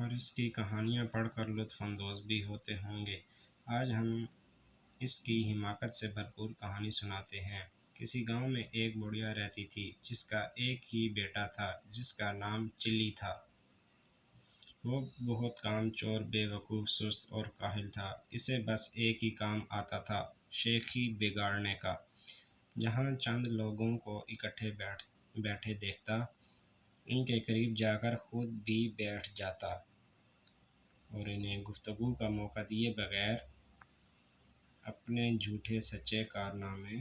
اور اس کی کہانیاں پڑھ کر لطف اندوز بھی ہوتے ہوں گے۔ آج ہم اس کی حماقت سے بھرپور کہانی سناتے ہیں۔ کسی گاؤں میں ایک بڑھیا رہتی تھی جس کا ایک ہی بیٹا تھا جس کا نام چلی تھا۔ وہ بہت کام چور، بے وقوف، سست اور کاہل تھا۔ اسے بس ایک ہی کام آتا تھا، شیخی بگاڑنے کا۔ جہاں چند لوگوں کو اکٹھے بیٹھے دیکھتا، ان کے قریب جا کر خود بھی بیٹھ جاتا اور انہیں گفتگو کا موقع دیے بغیر اپنے جھوٹے سچے کارنامے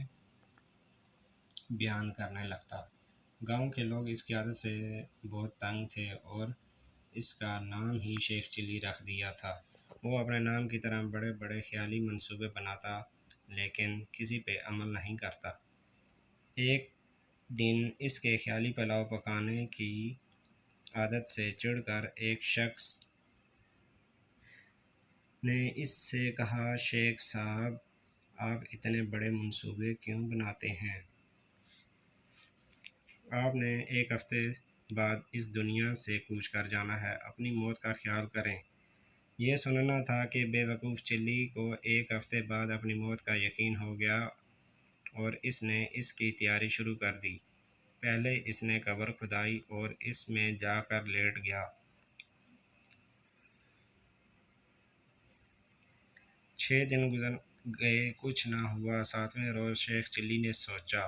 بیان کرنے لگتا۔ گاؤں کے لوگ اس کی عادت سے بہت تنگ تھے اور اس کا نام ہی شیخ چلی رکھ دیا تھا۔ وہ اپنے نام کی طرح بڑے بڑے خیالی منصوبے بناتا لیکن کسی پہ عمل نہیں کرتا۔ ایک دن اس کے خیالی پلاؤ پکانے کی عادت سے چڑھ کر ایک شخص نے اس سے کہا، شیخ صاحب، آپ اتنے بڑے منصوبے کیوں بناتے ہیں؟ آپ نے ایک ہفتے بعد اس دنیا سے کوچ کر جانا ہے، اپنی موت کا خیال کریں۔ یہ سننا تھا کہ بے وقوف چلی کو ایک ہفتے بعد اپنی موت کا یقین ہو گیا اور اس نے اس کی تیاری شروع کر دی۔ پہلے اس نے قبر کھدائی اور اس میں جا کر لیٹ گیا۔ 6 دن گزر گئے، کچھ نہ ہوا۔ 7ویں روز شیخ چلی نے سوچا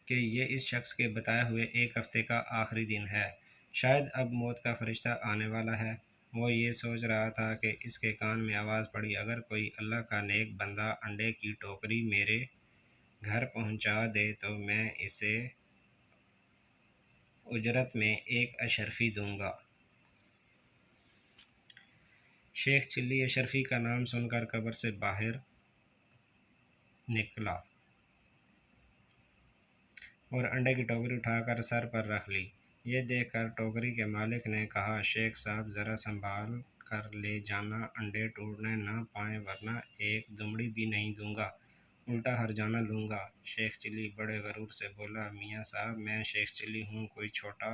کہ یہ اس شخص کے بتائے ہوئے ایک ہفتے کا آخری دن ہے، شاید اب موت کا فرشتہ آنے والا ہے۔ وہ یہ سوچ رہا تھا کہ اس کے کان میں آواز پڑی، اگر کوئی اللہ کا نیک بندہ انڈے کی ٹوکری میرے گھر پہنچا دے تو میں اسے اجرت میں 1 اشرفی دوں گا۔ شیخ چلی اشرفی کا نام سن کر قبر سے باہر نکلا اور انڈے کی ٹوکری اٹھا کر سر پر رکھ لی۔ یہ دیکھ کر ٹوکری کے مالک نے کہا، شیخ صاحب، ذرا سنبھال کر لے جانا، انڈے ٹوٹنے نہ پائیں ورنہ ایک دمڑی بھی نہیں دوں گا، الٹا ہرجانہ لوں گا۔ شیخ چلی بڑے غرور سے بولا، میاں صاحب، میں شیخ چلی ہوں، کوئی چھوٹا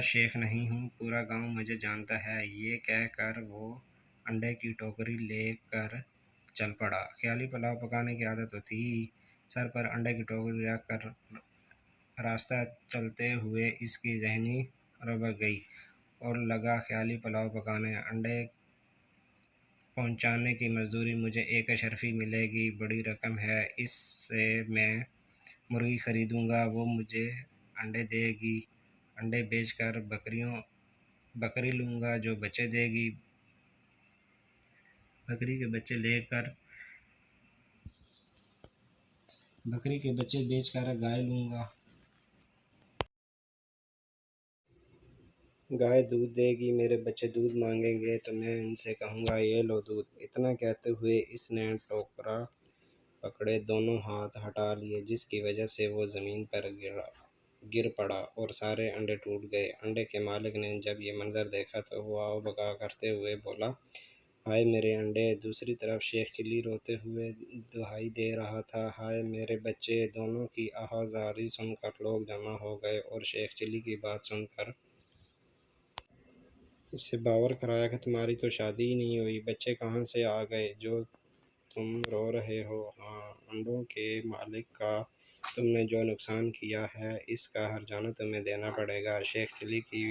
شیخ نہیں ہوں، پورا گاؤں مجھے جانتا ہے۔ یہ کہہ کر وہ انڈے کی ٹوکری لے کر چل پڑا۔ خیالی پلاؤ پکانے کی عادت تو تھی ہی، سر پر انڈے کی ٹوکری رکھ کر راستہ چلتے ہوئے اس کی ذہنی ربک گئی اور لگا خیالی پلاؤ پکانے۔ انڈے پہنچانے کی مزدوری مجھے 1 اشرفی ملے گی، بڑی رقم ہے، اس سے میں مرغی خریدوں گا، وہ مجھے انڈے دے گی، انڈے بیچ کر بکری لوں گا جو بچے دے گی، بکری کے بچے بیچ کر گائے لوں گا، گائے دودھ دے گی، میرے بچے دودھ مانگیں گے تو میں ان سے کہوں گا، یہ لو دودھ۔ اتنا کہتے ہوئے اس نے ٹوکرا پکڑے دونوں ہاتھ ہٹا لیے، جس کی وجہ سے وہ زمین پر گر پڑا اور سارے انڈے ٹوٹ گئے۔ انڈے کے مالک نے جب یہ منظر دیکھا تو وہ آؤ بگا کرتے ہوئے بولا، ہائے میرے انڈے! دوسری طرف شیخ چلی روتے ہوئے دہائی دے رہا تھا، ہائے میرے بچے! دونوں کی آہ زاری سن کر لوگ جمع ہو گئے اور شیخ چلی کی بات سن کر اس سے باور کرایا کہ تمہاری تو شادی ہی نہیں ہوئی، بچے کہاں سے آ گئے جو تم رو رہے ہو؟ ہاں، انڈوں کے مالک کا تم نے جو نقصان کیا ہے اس کا ہرجانہ تمہیں دینا پڑے گا۔ شیخ چلی کی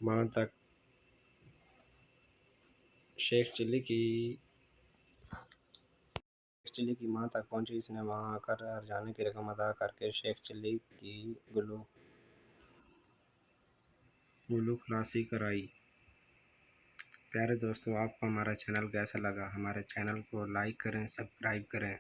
ماں تک پہنچی، اس نے وہاں آ کر ہرجانے کی رقم ادا کر کے شیخ چلی کی گلو خلاصی کرائی۔ پیارے دوستو، آپ کو ہمارا چینل کیسا لگا؟ ہمارے چینل کو لائک کریں، سبسکرائب کریں۔